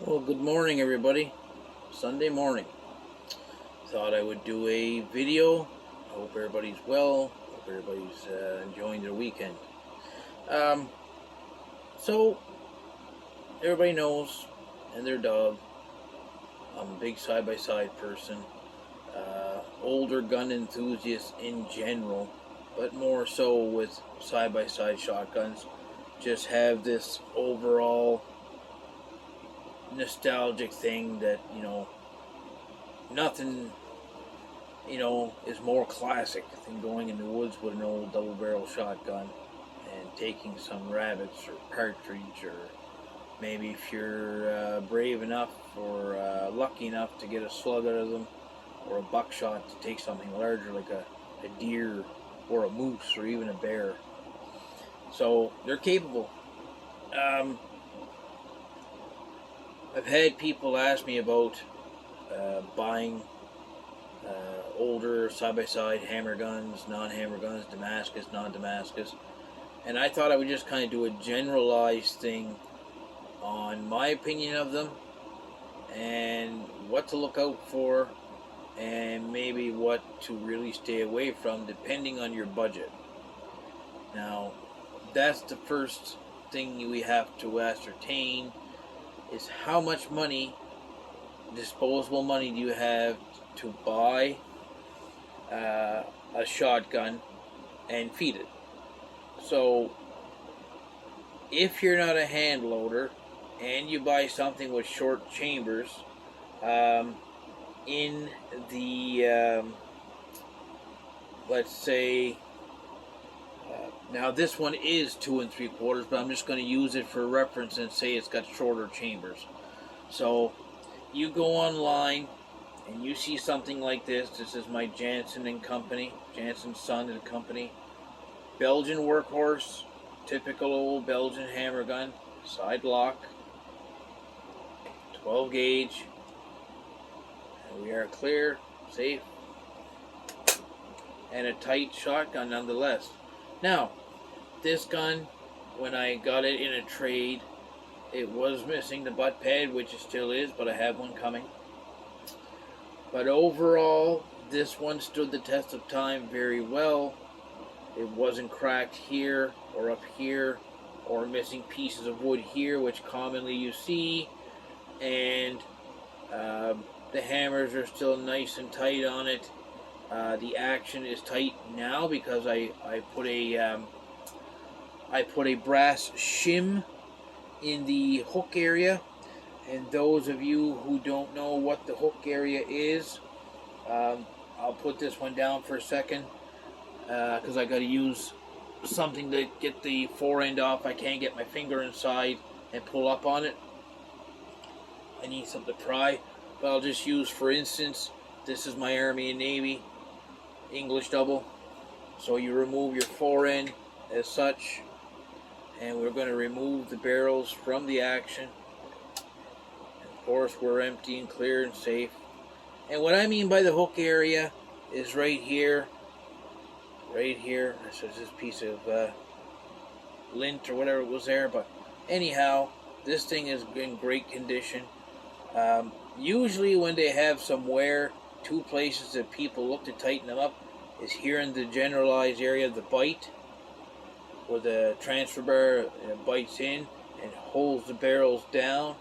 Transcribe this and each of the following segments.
Well, good morning, everybody. Sunday morning. Thought I would do a video. I hope everybody's well. Hope everybody's enjoying their weekend. Um, so, everybody knows, and their dog, I'm a big side by side person. Older gun enthusiast in general, but more so with side by side shotguns. Just have this overall nostalgic thing that, nothing is more classic than going in the woods with an old double barrel shotgun and taking some rabbits or partridge, or maybe if you're brave enough or lucky enough to get a slug out of them, or a buckshot to take something larger like a deer or a moose or even a bear. So they're capable. Um, I've had people ask me about buying older side by side hammer guns, non hammer guns, Damascus, non Damascus, and I thought I would just kind of do a generalized thing on my opinion of them and what to look out for and maybe what to really stay away from depending on your budget. Now, that's the first thing we have to ascertain is how much money, disposable money, do you have to buy a shotgun and feed it. So, if you're not a hand loader and you buy something with short chambers, in the let's say, now this one is 2 3/4, but I'm just going to use it for reference and say it's got shorter chambers. So, you go online and you see something like this. This is my Jansen and Company, Jansen Son and Company, Belgian workhorse, typical old Belgian hammer gun, side lock, 12 gauge, and we are clear, safe, and a tight shotgun nonetheless. Now, this gun, when I got it in a trade, it was missing the butt pad, which it still is, but I have one coming. But overall, this one stood the test of time very well. It wasn't cracked here or up here or missing pieces of wood here, which commonly you see. And the hammers are still nice and tight on it. The action is tight now because I put a brass shim in the hook area. And those of you who don't know what the hook area is, I'll put this one down for a second because I got to use something to get the fore end off. I can't get my finger inside and pull up on it. I need something to pry, but I'll just use, for instance, this is my Army and Navy English double. So you remove your fore end as such, and we're going to remove the barrels from the action. Of course, we're empty and clear and safe. And what I mean by the hook area is right here. Right here. So it's this piece of lint or whatever was there. But anyhow, this thing is in great condition. Usually when they have some wear, two places that people look to tighten them up is here in the generalized area of the bite, where the transfer bar bites in and holds the barrels down.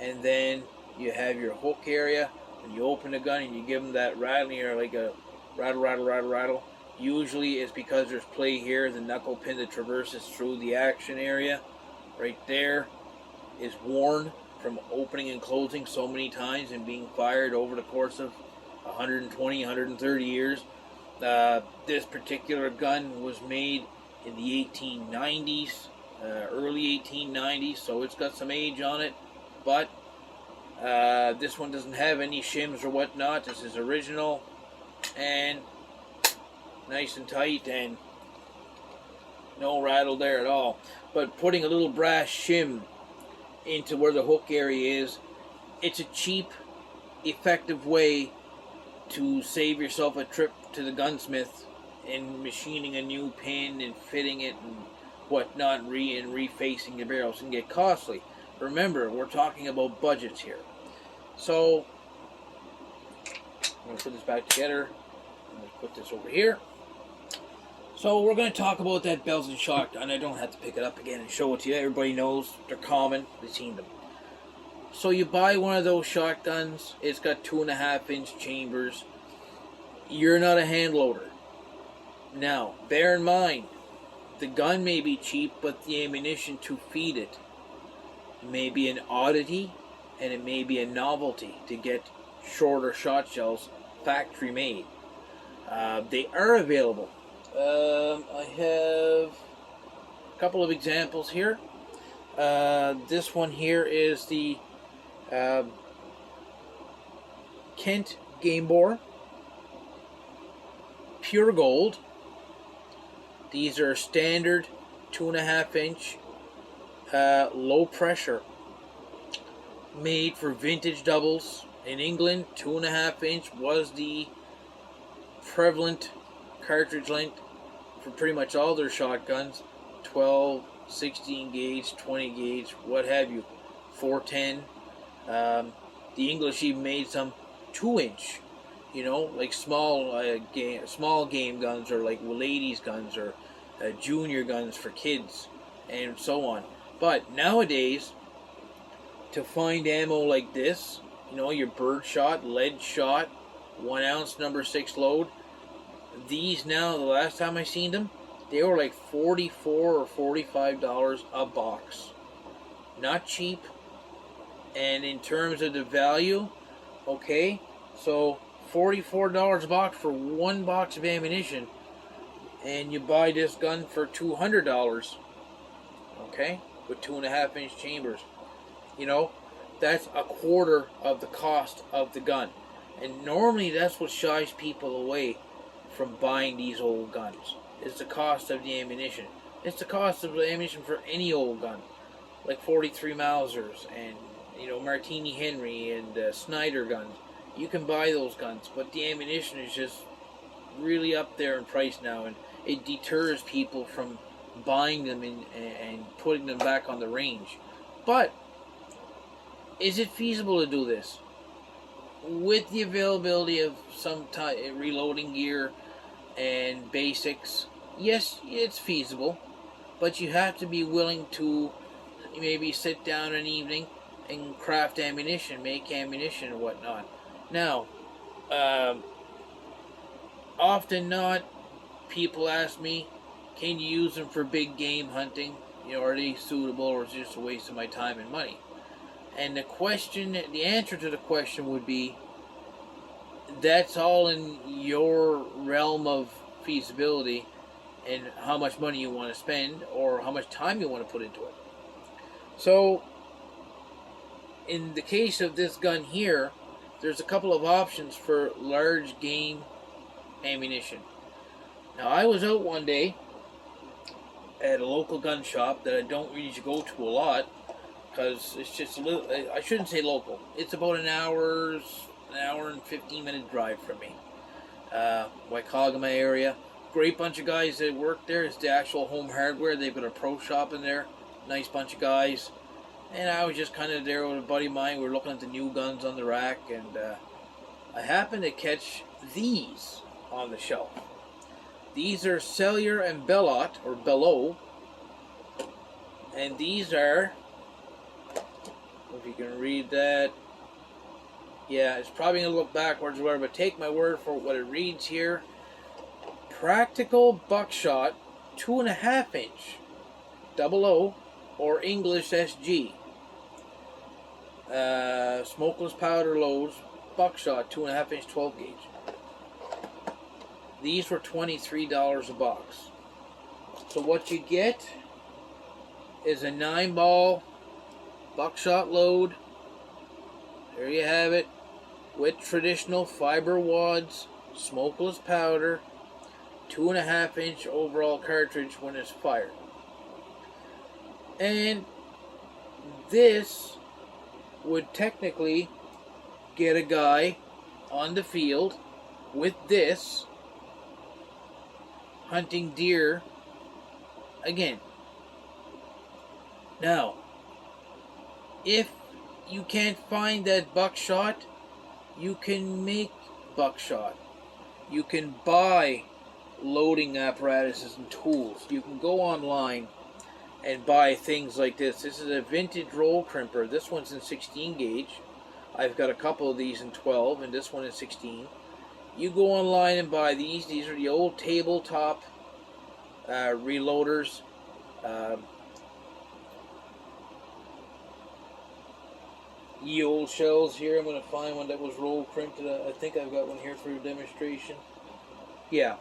And then you have your hook area. When you open the gun and you give them that rattling, or like a rattle, rattle, rattle, rattle, usually it's because there's play here. The knuckle pin that traverses through the action area right there is worn from opening and closing so many times and being fired over the course of 120, 130 years. This particular gun was made in the 1890s, early 1890s, so it's got some age on it. But this one doesn't have any shims or whatnot. This is original and nice and tight and no rattle there at all. But putting a little brass shim into where the hook area is, it's a cheap, effective way to save yourself a trip to the gunsmith and machining a new pin and fitting it and whatnot, and refacing the barrels can get costly. remember, we're talking about budgets here. So, I'm going to put this back together. I'm going to put this over here. So, we're going to talk about that Belgian shotgun. I don't have to pick it up again and show it to you. Everybody knows they're common. They've seen them. So, you buy one of those shotguns. It's got 2.5-inch chambers. You're not a hand loader. Now, bear in mind, the gun may be cheap, but the ammunition to feed it may be an oddity, and it may be a novelty to get shorter shot shells factory made. They are available. I have a couple of examples here. This one here is the Kent Game Bore Pure Gold. These are standard 2.5-inch low pressure, made for vintage doubles. In England, 2.5-inch was the prevalent cartridge length for pretty much all their shotguns. 12, 16 gauge, 20 gauge, what have you. 410. The English even made some 2-inch, like small game guns, or like ladies guns, or junior guns for kids, and so on. But nowadays, to find ammo like this, your bird shot, lead shot, 1 ounce number 6 load, these now, the last time I seen them, they were like $44 or $45 a box. Not cheap. And in terms of the value, okay, so $44 a box for 1 box of ammunition, and you buy this gun for $200, okay, with 2.5-inch chambers. That's a quarter of the cost of the gun. And normally that's what shies people away from buying these old guns. It's the cost of the ammunition. It's the cost of the ammunition for any old gun, like 43 Mausers and Martini Henry and Snyder guns. You can buy those guns, but the ammunition is just really up there in price now, and it deters people from buying them and putting them back on the range. But is it feasible to do this with the availability of some reloading gear and basics? Yes, it's feasible, but you have to be willing to maybe sit down an evening and craft ammunition, make ammunition and whatnot. Now, often not, people ask me, can you use them for big game hunting? Are they suitable, or is it just a waste of my time and money? And the answer to the question would be, that's all in your realm of feasibility and how much money you want to spend or how much time you want to put into it. So, in the case of this gun here, there's a couple of options for large game ammunition. Now, I was out one day at a local gun shop that I don't really go to a lot, because it's just a little, I shouldn't say local. It's about an hour and 15-minute drive from me. Waikagama area. Great bunch of guys that work there. It's the actual Home Hardware. They've got a pro shop in there. Nice bunch of guys. And I was just kind of there with a buddy of mine. We were looking at the new guns on the rack, and I happened to catch these on the shelf. These are Cellier and Bellot, or Bellot. And these are, if you can read that, yeah, it's probably going to look backwards or whatever, but take my word for what it reads here. Practical Buckshot 2.5-inch 00 or English SG. Smokeless powder loads, Buckshot 2.5-inch 12 gauge. These were $23 a box. So what you get is a 9-ball buckshot load. There you have it, with traditional fiber wads, smokeless powder, 2.5-inch overall cartridge when it's fired. And this would technically get a guy on the field with this, hunting deer again. Now, If you can't find that buckshot, you can make buckshot. You can buy loading apparatuses and tools. You can go online and buy things like this. This is a vintage roll crimper. This one's in 16 gauge. I've got a couple of these in 12 and this one in 16. You go online and buy these. These are the old tabletop reloaders. Ye old shells here. I'm going to find one that was roll crimped. I think I've got one here for a demonstration. Yeah.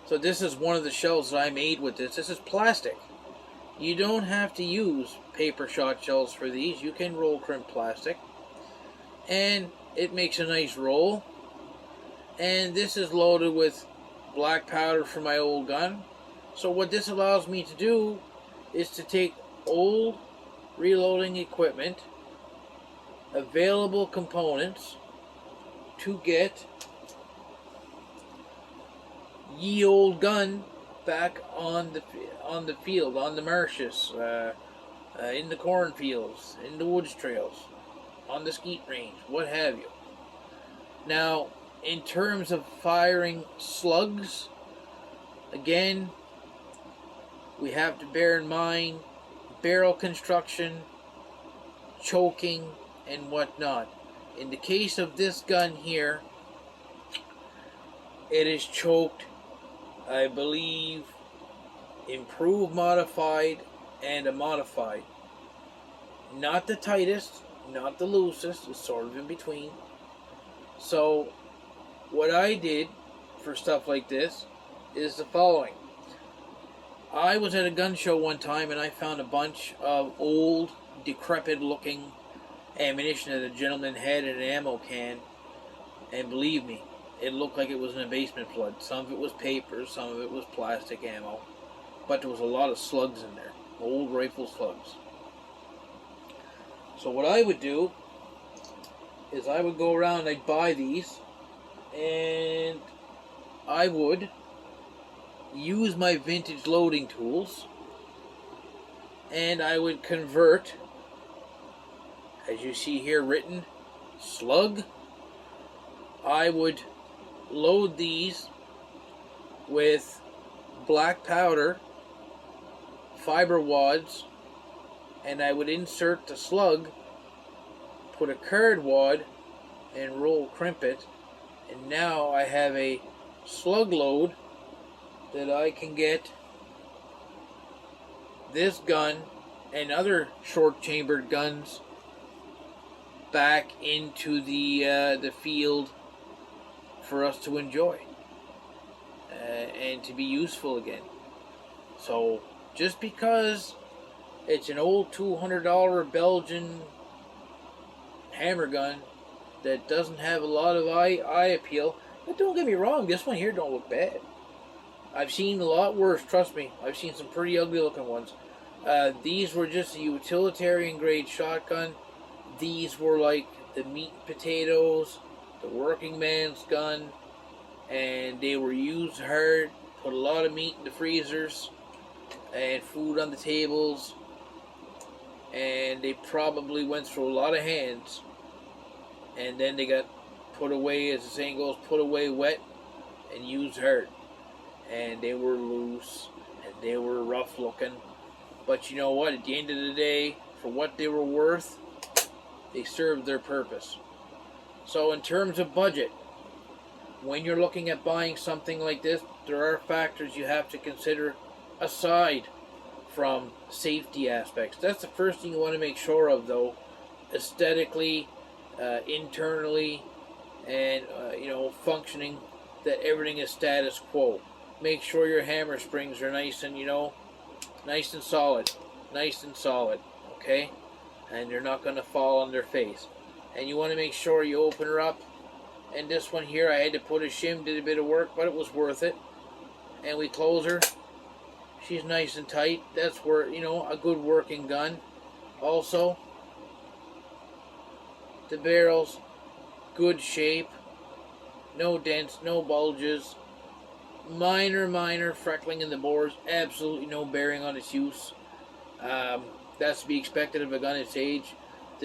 So this is one of the shells that I made with this. This is plastic. You don't have to use paper shot shells for these. You can roll crimp plastic. And it makes a nice roll. And this is loaded with black powder from my old gun. So what this allows me to do is to take old reloading equipment, available components, to get ye old gun back on the field, on the marshes, in the cornfields, in the woods trails, on the skeet range, what have you. Now, in terms of firing slugs, again, we have to bear in mind barrel construction, choking, and whatnot. In the case of this gun here, it is choked, I believe, improved, modified, and a modified. Not the tightest, not the loosest, it's sort of in between. So, what I did for stuff like this is the following. I was at a gun show one time and I found a bunch of old, decrepit looking ammunition that a gentleman had in an ammo can, and believe me, it looked like it was in a basement flood. Some of it was paper, some of it was plastic ammo, but there was a lot of slugs in there, old rifle slugs. So what I would do is I would go around and I'd buy these, and I would use my vintage loading tools, and I would convert, as you see here written, slug. I would load these with black powder, fiber wads, and I would insert the slug, put a card wad, and roll crimp it, and now I have a slug load that I can get this gun and other short chambered guns back into the field for us to enjoy and to be useful again. So just because it's an old $200 Belgian hammer gun that doesn't have a lot of eye appeal, but don't get me wrong, this one here don't look bad. I've seen a lot worse, trust me. I've seen some pretty ugly looking ones. These were just a utilitarian grade shotgun. These were like the meat and potatoes, the working man's gun, and they were used hard, put a lot of meat in the freezers, and food on the tables, and they probably went through a lot of hands, and then they got put away, as the saying goes, put away wet and used hard. And they were loose, and they were rough looking, but you know what, at the end of the day, for what they were worth, they served their purpose. So in terms of budget, when you're looking at buying something like this, there are factors you have to consider aside from safety aspects. That's the first thing you want to make sure of, though, aesthetically, internally, and functioning, that everything is status quo. Make sure your hammer springs are nice and solid, okay, and they're not going to fall on their face. And you want to make sure you open her up. And this one here, I had to put a shim, did a bit of work, but it was worth it. And we close her. She's nice and tight. That's where, a good working gun. Also, the barrel's good shape. No dents, no bulges. Minor freckling in the bores. Absolutely no bearing on its use. That's to be expected of a gun its age.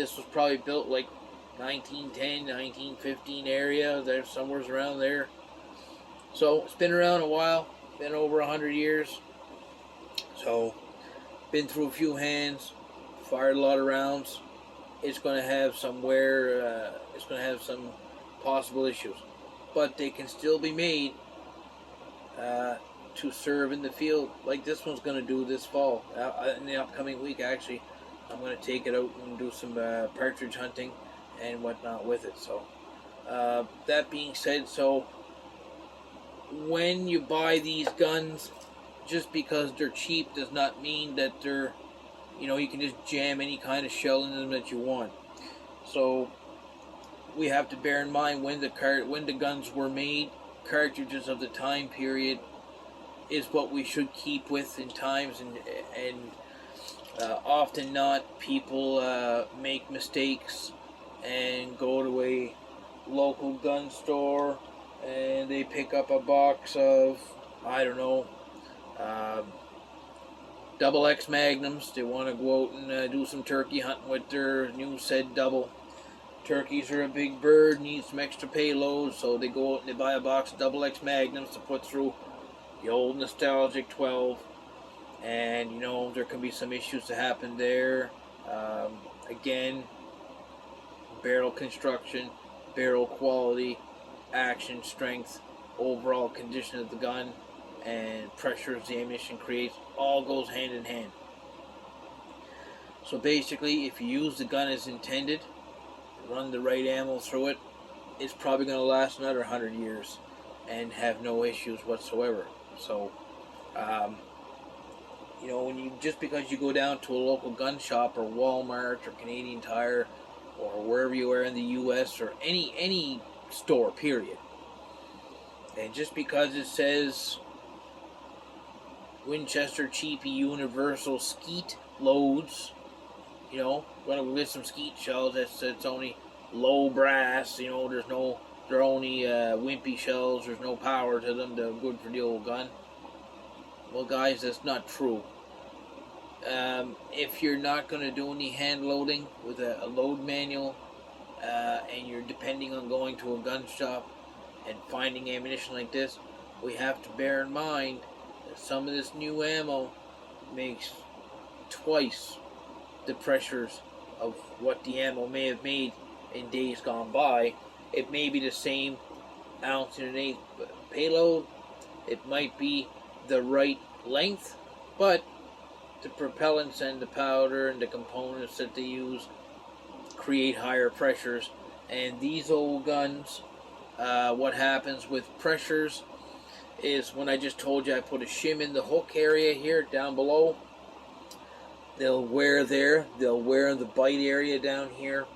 This was probably built like 1910, 1915 area. There's somewhere around there. So it's been around a while. Been over 100 years. So been through a few hands. Fired a lot of rounds. It's going to have somewhere. It's going to have some possible issues, but they can still be made to serve in the field, like this one's going to do this fall. In the upcoming week, actually, I'm going to take it out and do some partridge hunting and whatnot with it. So, that being said, so when you buy these guns, just because they're cheap does not mean that they're, you can just jam any kind of shell in them that you want. So we have to bear in mind when the guns were made. Cartridges of the time period is what we should keep with in times, and often not, people make mistakes and go to a local gun store and they pick up a box of, I don't know, double X Magnums. They want to go out and do some turkey hunting with their new said double. Turkeys are a big bird, need some extra payload, so they go out and they buy a box of double X Magnums to put through the old nostalgic 12, and there can be some issues to happen there. Again, barrel construction, barrel quality, action strength, overall condition of the gun, and pressures the ammunition creates, all goes hand in hand. So basically, if you use the gun as intended, run the right ammo through it, it's probably going to last another 100 years and have no issues whatsoever. So, just because you go down to a local gun shop or Walmart or Canadian Tire or wherever you are in the U.S. or any store, period, and just because it says Winchester Cheapy Universal Skeet Loads, going to get some skeet shells, it's only low brass, they're only wimpy shells, there's no power to them, they're good for the old gun. Well, guys, that's not true. If you're not going to do any hand loading with a load manual, and you're depending on going to a gun shop and finding ammunition like this, we have to bear in mind that some of this new ammo makes twice the pressures of what the ammo may have made in days gone by. It may be the same ounce and an eighth payload. It might be the right length, but the propellants and the powder and the components that they use create higher pressures. And these old guns, what happens with pressures is, when I just told you I put a shim in the hook area here down below, they'll wear there, they'll wear in the bite area down here,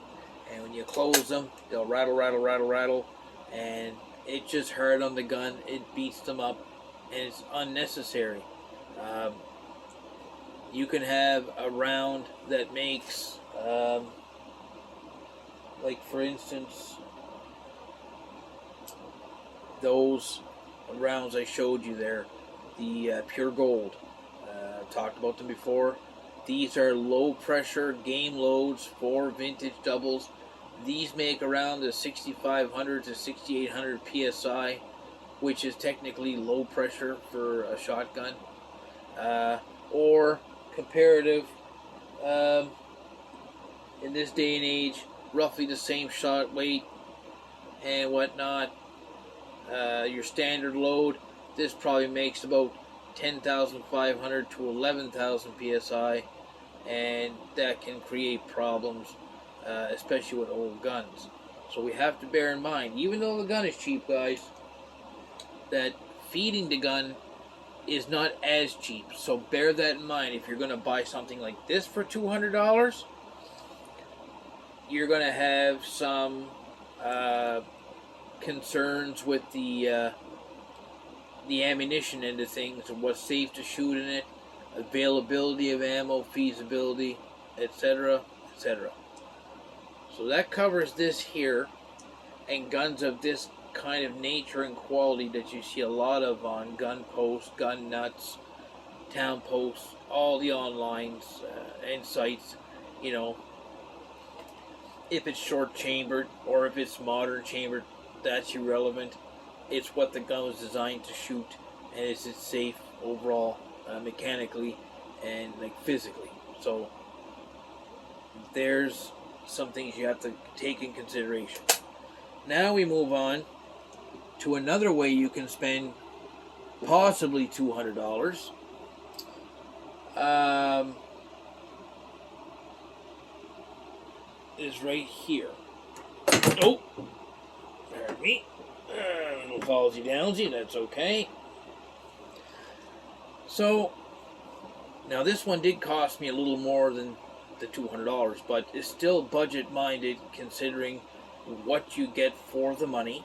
and when you close them, they'll rattle, rattle, rattle, rattle, and it's just hard on the gun. It beats them up, and it's unnecessary. You can have a round that makes, like for instance, those rounds I showed you there, the Pure Gold. Talked about them before. These are low pressure game loads for vintage doubles. These make around the 6,500 to 6,800 psi, which is technically low pressure for a shotgun, or comparative, in this day and age, roughly the same shot weight and whatnot. Your standard load, this probably makes about 10,500 to 11,000 psi, and that can create problems, especially with old guns. So we have to bear in mind, even though the gun is cheap, guys, that feeding the gun is not as cheap. So bear that in mind. If you're going to buy something like this for $200, you're going to have some concerns with the ammunition end of things, and what's safe to shoot in it, availability of ammo, feasibility, etc., etc. So that covers this here, and guns of this kind of nature and quality that you see a lot of on Gun Post, Gun Nuts, Town Post, all the online and sites. if it's short chambered or if it's modern chambered, that's irrelevant. It's what the gun was designed to shoot, and is it safe overall, mechanically and like physically. So there's some things you have to take in consideration. Now we move on to another way you can spend possibly $200. Is right here. Oh, pardon me. Little fallsy downsy, that's okay. So, now this one did cost me a little more than the $200, but it's still budget minded considering what you get for the money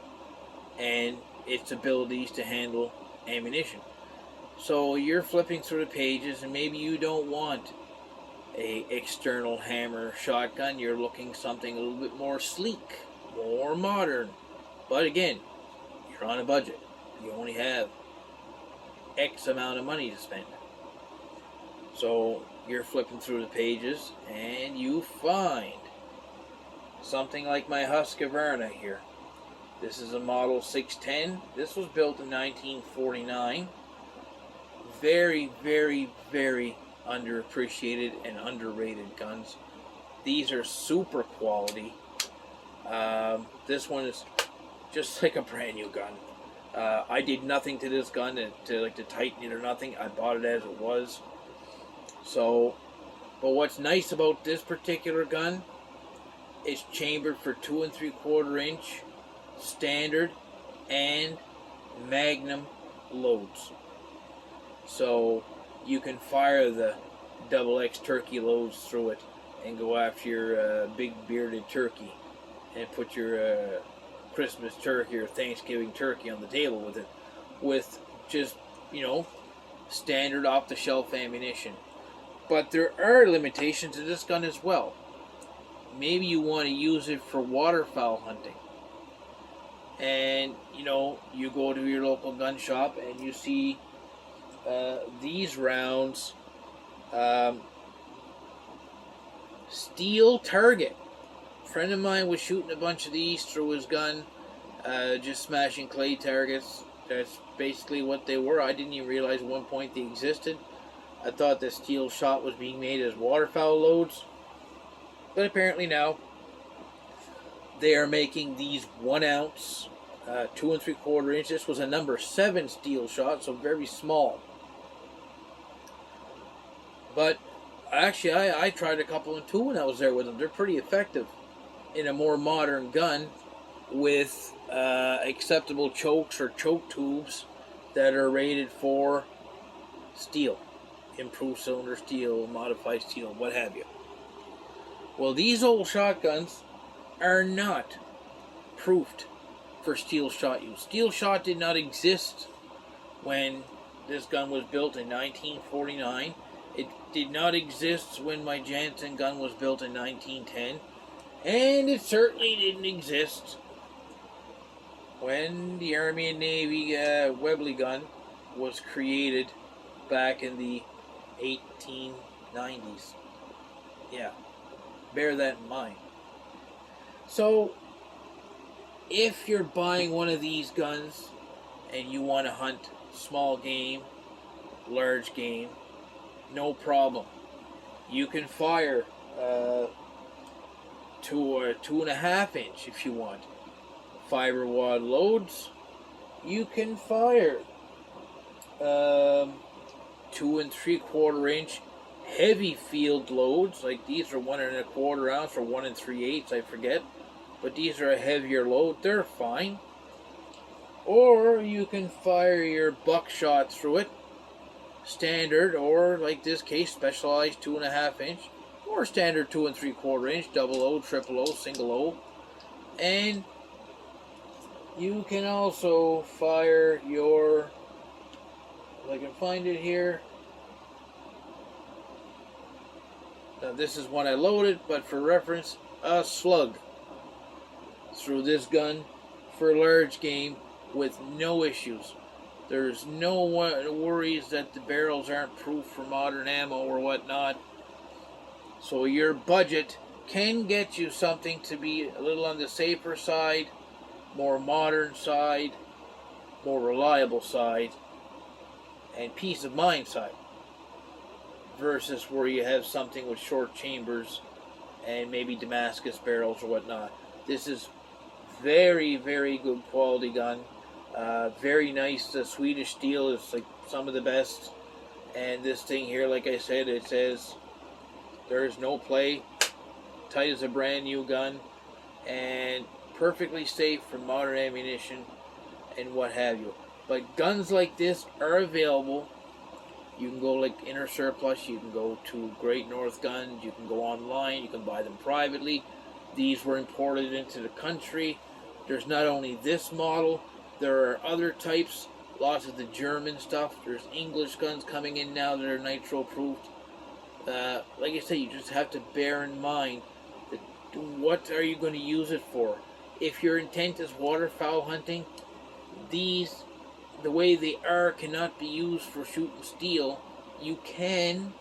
and its abilities to handle ammunition. So you're flipping through the pages and maybe you don't want a external hammer shotgun. You're looking something a little bit more sleek, more modern. But again, you're on a budget. You only have X amount of money to spend. So you're flipping through the pages and you find something like my Husqvarna here. This is a model 610. This was built in 1949. Very, very, very underappreciated and underrated guns. These are super quality. This one is just like a brand new gun. I did nothing to this gun to tighten it or nothing. I bought it as it was. So, but what's nice about this particular gun, it's chambered for 2 3/4 inch standard and magnum loads. So you can fire the XX turkey loads through it and go after your big bearded turkey and put your Christmas turkey or Thanksgiving turkey on the table with it, with just, standard off-the-shelf ammunition. But there are limitations to this gun as well. Maybe you want to use it for waterfowl hunting. And, you go to your local gun shop and you see these rounds, steel target. A friend of mine was shooting a bunch of these through his gun, just smashing clay targets. That's basically what they were. I didn't even realize at one point they existed. I thought that steel shot was being made as waterfowl loads, but apparently now they are making these 1 ounce, 2 3/4 inch. This was a number 7 steel shot, so very small. But actually, I tried a couple and 2 when I was there with them. They're pretty effective in a more modern gun with acceptable chokes or choke tubes that are rated for steel, improved cylinder steel, modified steel, what have you. Well, these old shotguns are not proofed for steel shot use. Steel shot did not exist when this gun was built in 1949. It did not exist when my Jansen gun was built in 1910. And it certainly didn't exist when the Army and Navy Webley gun was created back in the 1890s. Yeah, bear that in mind. So, if you're buying one of these guns and you want to hunt small game, large game, no problem. You can fire 2 or 2.5 inch if you want. Fiber wad loads. You can fire 2 3/4 inch heavy field loads. Like these are 1 1/4 ounce or 1 3/8, I forget. But these are a heavier load. They're fine. Or you can fire your buckshot through it. Standard, or like this case, specialized 2.5 inch, or standard 2 3/4 inch, double O, triple O, single O. And you can also fire your, if I can find it here. Now this is one I loaded, but for reference, a slug through this gun for large game with no issues. There's no worries that the barrels aren't proof for modern ammo or whatnot. So your budget can get you something to be a little on the safer side, more modern side, more reliable side, and peace of mind side, versus where you have something with short chambers and maybe Damascus barrels or whatnot. This is very, very good quality gun. Very nice. The Swedish steel is like some of the best. And this thing here, like I said, it says there is no play. Tight as a brand new gun. And perfectly safe for modern ammunition and what have you. But guns like this are available. You can go like Inner Surplus, you can go to Great North Guns, you can go online, you can buy them privately. These were imported into the country. There's not only this model, there are other types, lots of the German stuff. There's English guns coming in now that are nitro proofed. Like I said, you just have to bear in mind that what are you going to use it for? If your intent is waterfowl hunting, these, the way they are, cannot be used for shooting steel. You can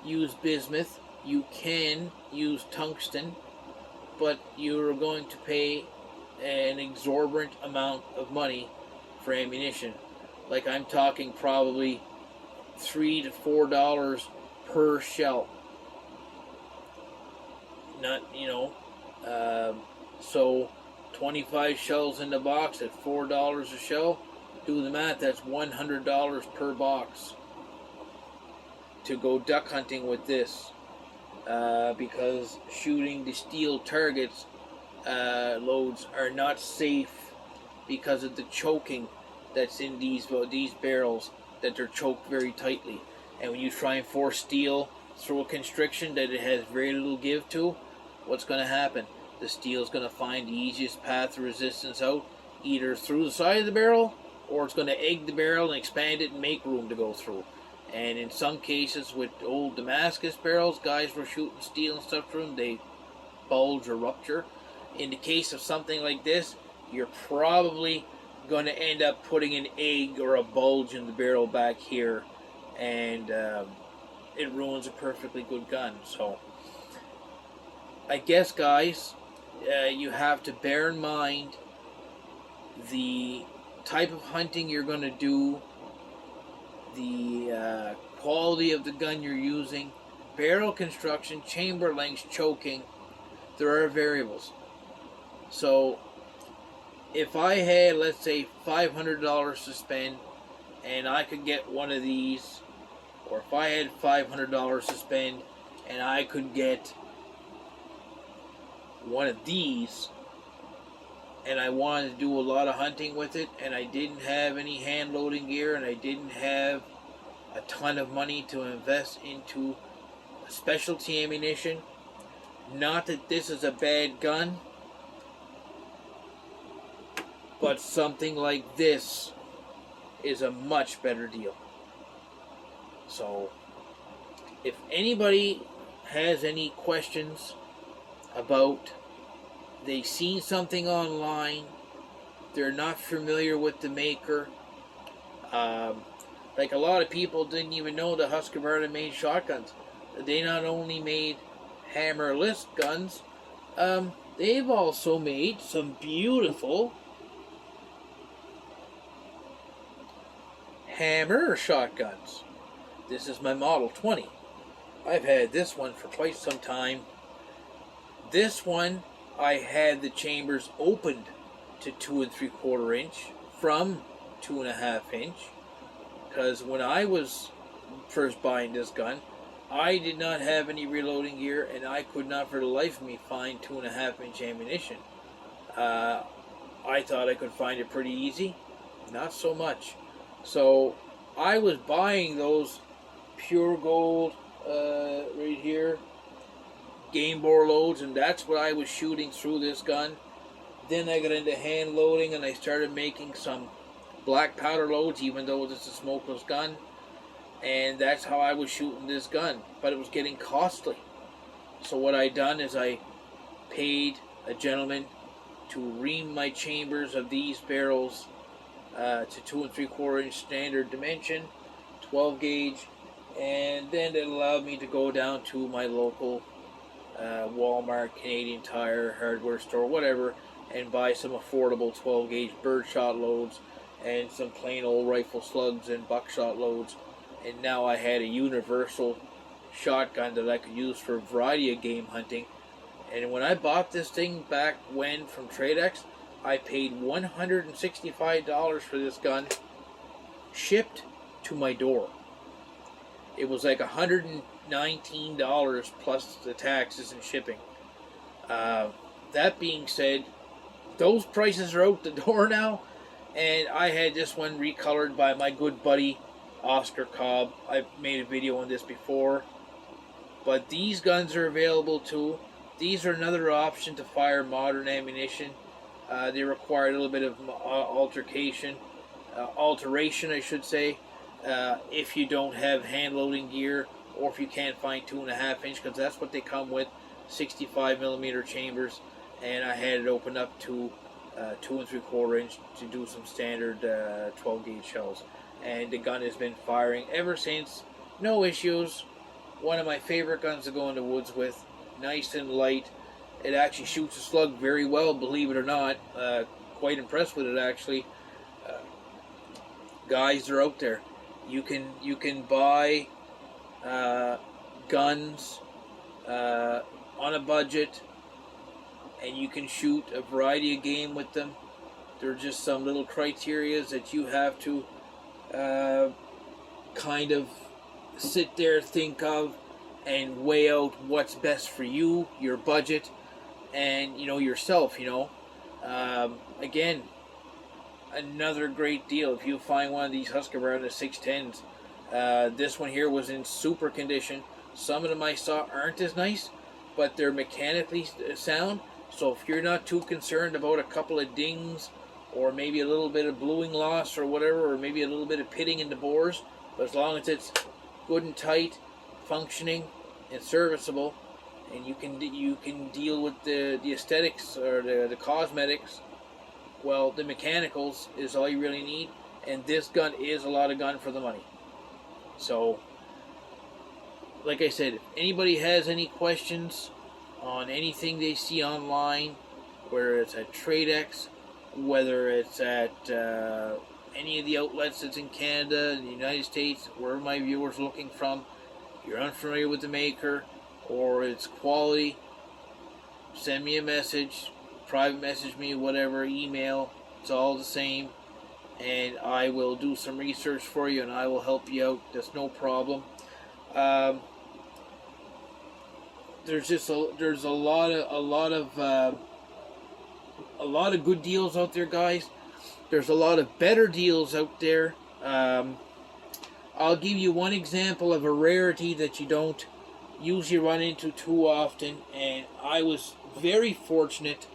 use bismuth, you can use tungsten, but you're going to pay an exorbitant amount of money for ammunition. Like I'm talking probably $3 to $4 per shell. Not, so 25 shells in the box at $4 a shell. Do the math, that's $100 per box to go duck hunting with this, because shooting the steel targets loads are not safe because of the choking that's in these barrels, that they're choked very tightly. And when you try and force steel through a constriction that it has very little give to, what's going to happen? The steel is going to find the easiest path of resistance out, either through the side of the barrel, or it's going to egg the barrel and expand it and make room to go through. And in some cases with old Damascus barrels, guys were shooting steel and stuff through them, they bulge or rupture. In the case of something like this, you're probably going to end up putting an egg or a bulge in the barrel back here, and it ruins a perfectly good gun. So I guess, guys, you have to bear in mind the type of hunting you're going to do, the quality of the gun you're using, barrel construction, chamber length, choking. There are variables. So if I had, let's say, $500 to spend and I could get one of these, or if I had $500 to spend and I could get one of these, and I wanted to do a lot of hunting with it, and I didn't have any hand loading gear, and I didn't have a ton of money to invest into specialty ammunition. Not that this is a bad gun, but something like this is a much better deal. So if anybody has any questions about, they've seen something online, they're not familiar with the maker, like a lot of people didn't even know that Husqvarna made shotguns. They not only made hammerless guns, they've also made some beautiful hammer shotguns. This is my Model 20. I've had this one for quite some time. This one, I had the chambers opened to 2 3/4 inch from 2.5 inch, because when I was first buying this gun, I did not have any reloading gear, and I could not for the life of me find 2.5 inch ammunition. I thought I could find it pretty easy. Not so much. So I was buying those pure gold right here, game bore loads, and that's what I was shooting through this gun. Then I got into hand loading, and I started making some black powder loads, even though this is a smokeless gun, and that's how I was shooting this gun. But it was getting costly. So what I done is I paid a gentleman to ream my chambers of these barrels to 2 3/4 inch standard dimension, 12 gauge, and then it allowed me to go down to my local Walmart, Canadian Tire, hardware store, whatever, and buy some affordable 12 gauge birdshot loads and some plain old rifle slugs and buckshot loads. And now I had a universal shotgun that I could use for a variety of game hunting. And when I bought this thing back when from Tradex, I paid $165 for this gun, shipped to my door. It was like $119 plus the taxes and shipping. That being said, those prices are out the door now, and I had this one recolored by my good buddy Oscar Cobb. I've made a video on this before, but these guns are available too. These are another option to fire modern ammunition. They require a little bit of alteration, I should say, if you don't have hand loading gear, or if you can't find 2.5 inch, because that's what they come with, 65 millimeter chambers, and I had it opened up to 2 3/4 inch to do some standard 12 gauge shells, and the gun has been firing ever since. No issues. One of my favorite guns to go in the woods with. Nice and light. It actually shoots a slug very well, believe it or not. Quite impressed with it, actually. Guys are out there. You can buy guns on a budget, and you can shoot a variety of game with them. There are just some little criterias that you have to kind of sit there, think of, and weigh out what's best for you, your budget, and yourself. Again, another great deal. If you find one of these Husqvarna 610s, this one here was in super condition. Some of them I saw aren't as nice, but they're mechanically sound. So if you're not too concerned about a couple of dings, or maybe a little bit of bluing loss or whatever, or maybe a little bit of pitting in the bores, but as long as it's good and tight, functioning and serviceable, and you can deal with the aesthetics or the cosmetics, well, the mechanicals is all you really need, and this gun is a lot of gun for the money. So, like I said, if anybody has any questions on anything they see online, whether it's at Tradex, whether it's at any of the outlets that's in Canada, in the United States, wherever my viewers are looking from, if you're unfamiliar with the maker or its quality, send me a message, private message me, whatever, email, it's all the same, and I will do some research for you and I will help you out. That's no problem. There's a lot of good deals out there, guys. There's a lot of better deals out there. I'll give you one example of a rarity that you don't usually run into too often, and I was very fortunate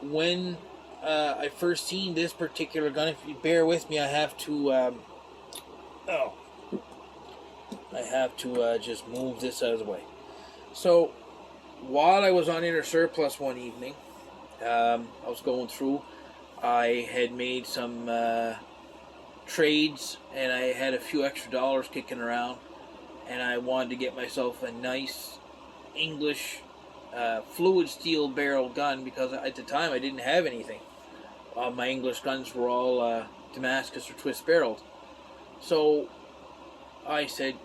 when I first seen this particular gun. If you bear with me, I have to just move this out of the way. So while I was on Inner Surplus one evening, I was going through. I had made some trades, and I had a few extra dollars kicking around, and I wanted to get myself a nice English fluid steel barrel gun, because at the time I didn't have anything. My English guns were all Damascus or twist barreled. So I said,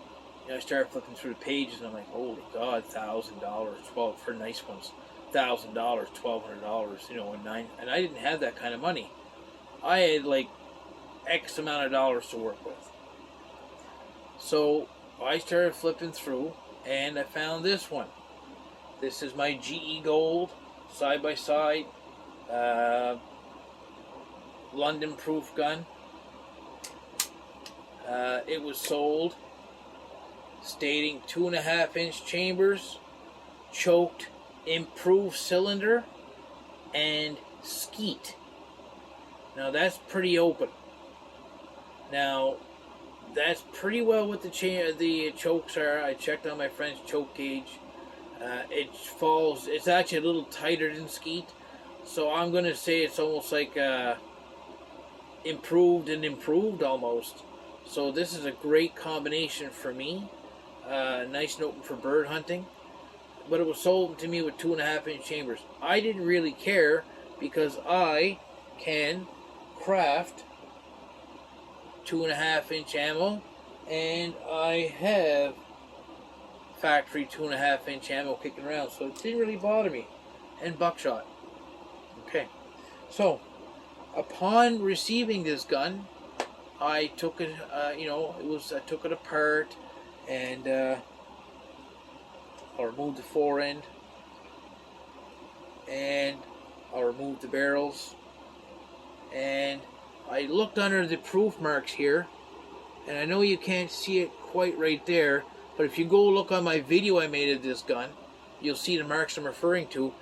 I started flipping through the pages, and I'm like, holy God, $1,000, for nice ones. $1,000, $1,200, and I didn't have that kind of money. I had like X amount of dollars to work with. So I started flipping through, and I found this one. This is my GE Gold side by side London proof gun. It was sold stating 2.5 inch chambers, choked, improved cylinder, and skeet. Now that's pretty open. Now that's pretty well what the chokes are. I checked on my friend's choke gauge. It's actually a little tighter than skeet, so I'm gonna say it's almost like improved and improved almost. So this is a great combination for me. Nice and open for bird hunting. but it was sold to me with 2.5-inch chambers. I didn't really care because I can craft 2.5-inch ammo, and I have factory 2.5-inch ammo kicking around, so it didn't really bother me. And buckshot. Okay, so upon receiving this gun, I took it. I took it apart, and I removed the fore end, and I removed the barrels, and I looked under the proof marks here, and I know you can't see it quite right there, but if you go look on my video I made of this gun, you'll see the marks I'm referring to.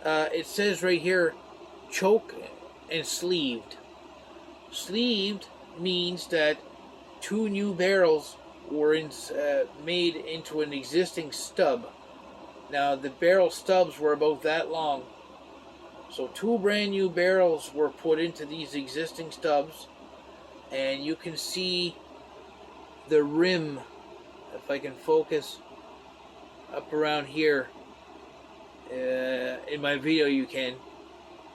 It says right here, choke and sleeved. Sleeved means that 2 new barrels were made into an existing stub. Now the barrel stubs were about that long. So 2 brand new barrels were put into these existing stubs, and you can see the rim, if I can focus up around here, in my video you can,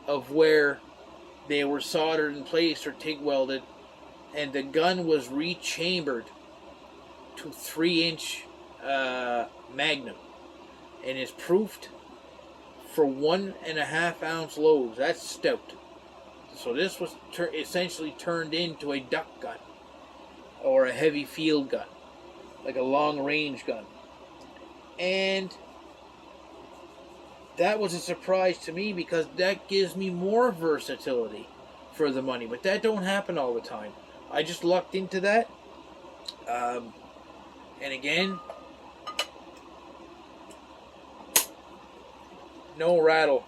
of where they were soldered in place or TIG welded, and the gun was rechambered to 3-inch Magnum, and is proofed for 1.5 ounce loads. That's stout. So this was essentially turned into a duck gun or a heavy field gun, like a long range gun. And that was a surprise to me because that gives me more versatility for the money. But that don't happen all the time. I just lucked into that. And again, no rattle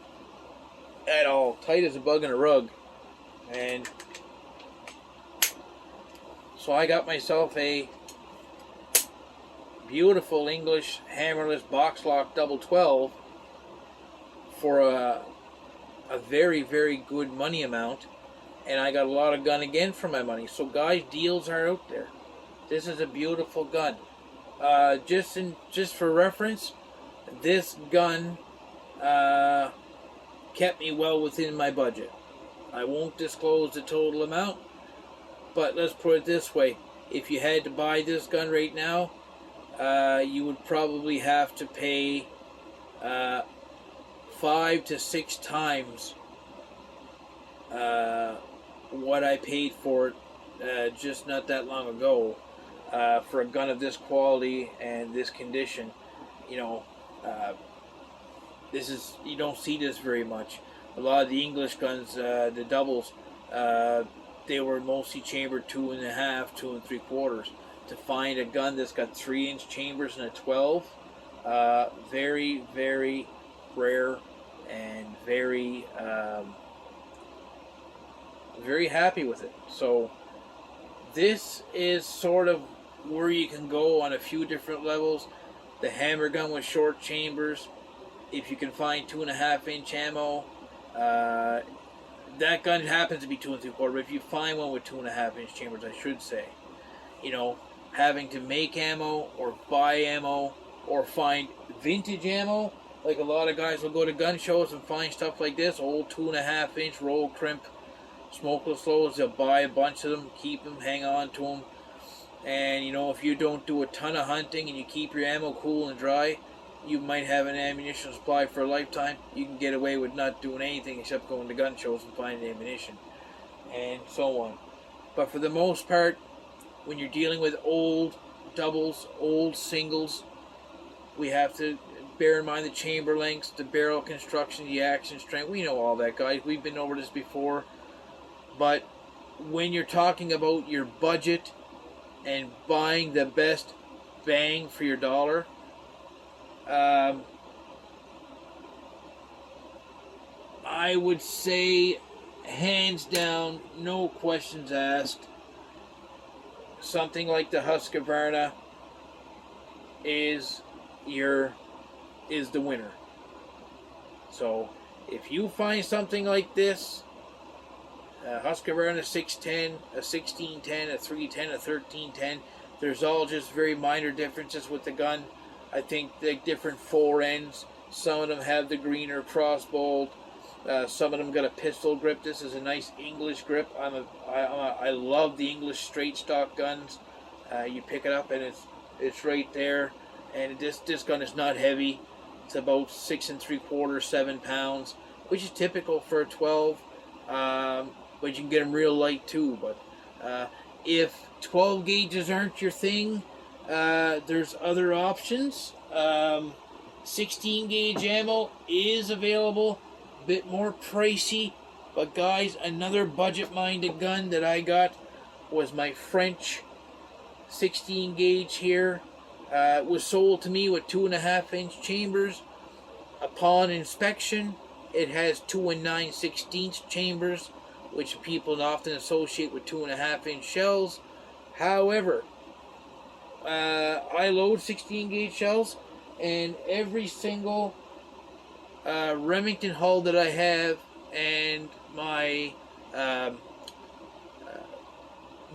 at all. Tight as a bug in a rug. And so I got myself a beautiful English hammerless box lock double 12 for a very, very good money amount, and I got a lot of gun again for my money. So guys, deals are out there. This is a beautiful gun. Just for reference, this gun kept me well within my budget. I won't disclose the total amount, but let's put it this way: if you had to buy this gun right now, you would probably have to pay 5 to 6 times what I paid for it just not that long ago, for a gun of this quality and this condition. This is, you don't see this very much. A lot of the English guns, the doubles, they were mostly chambered 2.5, 2 3/4. To find a gun that's got 3-inch chambers and a 12, very, very rare, and very, very happy with it. So this is sort of where you can go on a few different levels. The hammer gun with short chambers, if you can find 2.5-inch ammo, that gun happens to be 2 3/4, but if you find one with 2.5-inch chambers, I should say, having to make ammo or buy ammo or find vintage ammo, like a lot of guys will go to gun shows and find stuff like this, old 2.5-inch roll crimp smokeless loads. They'll buy a bunch of them, keep them, hang on to them, and if you don't do a ton of hunting and you keep your ammo cool and dry, you might have an ammunition supply for a lifetime. You can get away with not doing anything except going to gun shows and finding ammunition, and so on. But for the most part, when you're dealing with old doubles, old singles, we have to bear in mind the chamber lengths, the barrel construction, the action strength. We know all that, guys. We've been over this before. But when you're talking about your budget and buying the best bang for your dollar, I would say, hands down, no questions asked, something like the Husqvarna is the winner. So if you find something like this, a Husqvarna 610, a 1610, a 310, a 1310, there's all just very minor differences with the gun. I think like different fore ends. Some of them have the greener crossbolt. Some of them got a pistol grip. This is a nice English grip. I love the English straight stock guns. You pick it up and it's right there. And this gun is not heavy. It's about 6 3/4, 7 pounds, which is typical for a 12. But you can get them real light too. But if 12 gauges aren't your thing, there's other options. 16 gauge ammo is available, a bit more pricey, but guys, another budget minded gun that I got was my French 16 gauge here. It was sold to me with 2.5-inch chambers. Upon inspection, it has 2 9/16 chambers, which people often associate with 2.5-inch shells. However, I load 16 gauge shells, and every single Remington hull that I have and my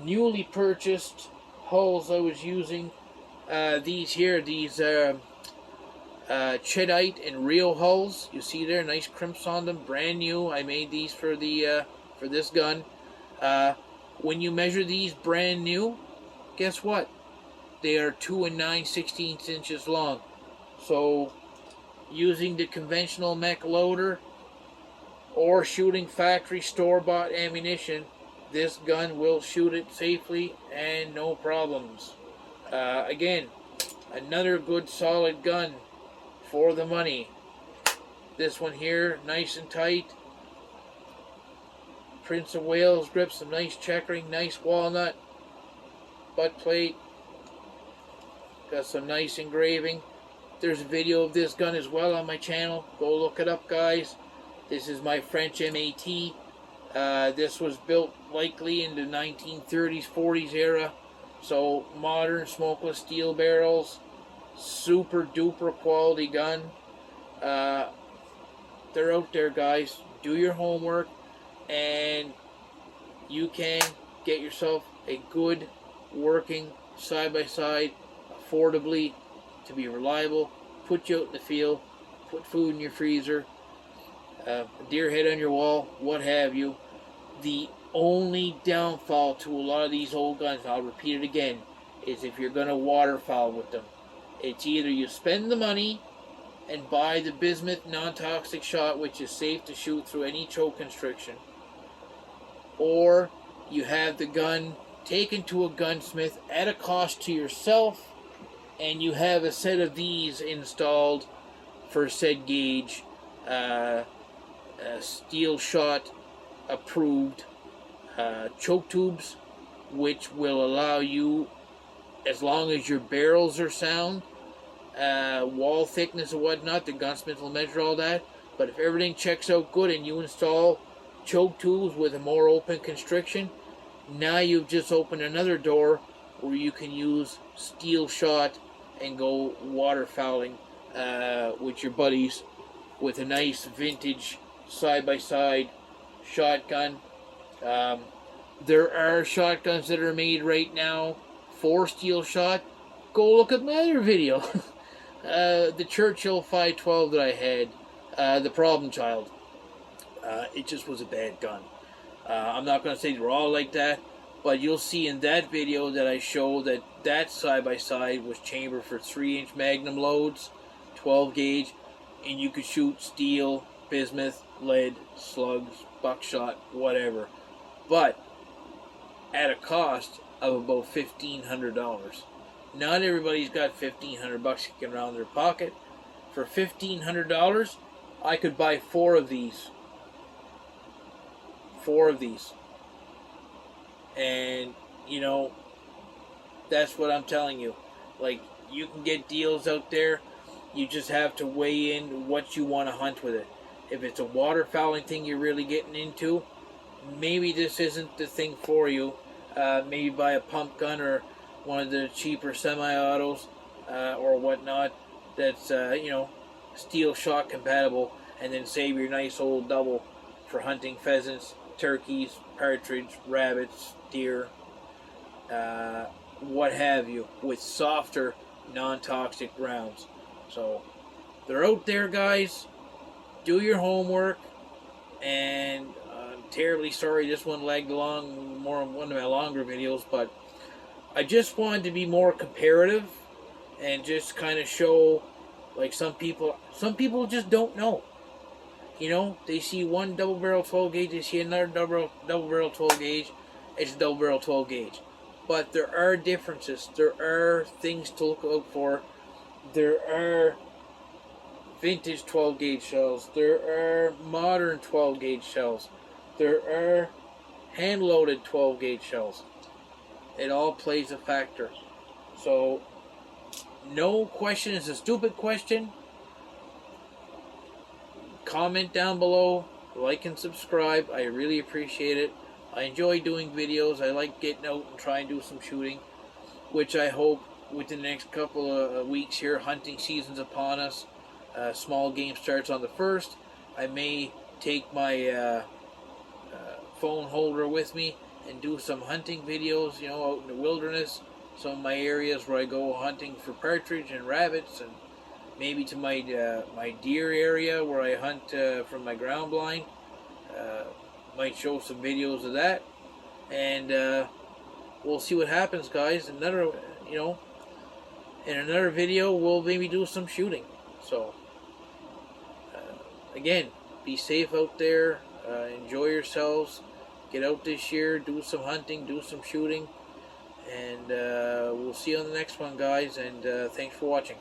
newly purchased hulls I was using, these Cheddite and Rio hulls, you see there, nice crimps on them, brand new. I made these for this gun. When you measure these brand new, guess what? They are 2 9/16 inches long. So, using the conventional mech loader or shooting factory store-bought ammunition, this gun will shoot it safely and no problems. Again, another good solid gun for the money. This one here, nice and tight. Prince of Wales grip, some nice checkering, nice walnut butt plate. Got some nice engraving. There's a video of this gun as well on my channel. Go look it up, guys. This is my French M.A.T. This was built likely in the 1930s, 40s era. So modern smokeless steel barrels. Super duper quality gun. They're out there, guys. Do your homework and you can get yourself a good working side-by-side affordably, to be reliable, put you out in the field, put food in your freezer, a deer head on your wall, what have you. The only downfall to a lot of these old guns, I'll repeat it again, is if you're going to waterfowl with them. It's either you spend the money and buy the bismuth non-toxic shot, which is safe to shoot through any choke constriction, or you have the gun taken to a gunsmith at a cost to yourself, and you have a set of these installed for said gauge, steel shot approved choke tubes, which will allow you, as long as your barrels are sound, wall thickness and whatnot, the gunsmith will measure all that. But if everything checks out good and you install choke tubes with a more open constriction, now you've just opened another door where you can use steel shot and go waterfowling with your buddies with a nice vintage side-by-side shotgun. There are shotguns that are made right now for steel shot. Go look at my other video. The Churchill 512 that I had, the Problem Child. It just was a bad gun. I'm not going to say they're all like that, but you'll see in that video that I show that side-by-side was chambered for 3-inch Magnum loads, 12 gauge, and you could shoot steel, bismuth, lead, slugs, buckshot, whatever. But at a cost of about $1,500. Not everybody's got $1,500 kicking around their pocket. For $1,500, I could buy 4 of these. 4 of these. And, you know, that's what I'm telling you. Like, you can get deals out there. You just have to weigh in what you want to hunt with it. If it's a waterfowling thing you're really getting into, maybe this isn't the thing for you. Maybe buy a pump gun or one of the cheaper semi-autos or whatnot that's, steel shot compatible, and then save your nice old double for hunting pheasants, turkeys, partridge, rabbits, deer, what have you, with softer, non-toxic rounds. So they're out there, guys. Do your homework. And I'm terribly sorry this one lagged along more on one of my longer videos, but I just wanted to be more comparative and just kind of show, like, some people just don't know. You know, they see one double barrel 12 gauge, they see another double barrel 12 gauge, it's a double barrel 12 gauge. But there are differences. There are things to look out for. There are vintage 12 gauge shells. There are modern 12 gauge shells. There are hand loaded 12 gauge shells. It all plays a factor. So, no question is a stupid question. Comment down below, like and subscribe. I really appreciate it. I enjoy doing videos. I like getting out and trying to do some shooting, which I hope within the next couple of weeks here. Hunting season's upon us. Small game starts on the 1st. I may take my phone holder with me and do some hunting videos, you know, out in the wilderness. Some of my areas where I go hunting for partridge and rabbits, and maybe to my my deer area where I hunt from my ground blind. Might show some videos of that, and we'll see what happens, guys. Another, you know, in another video we'll maybe do some shooting. So again, be safe out there. Enjoy yourselves. Get out this year. Do some hunting. Do some shooting. And we'll see you on the next one, guys. And thanks for watching.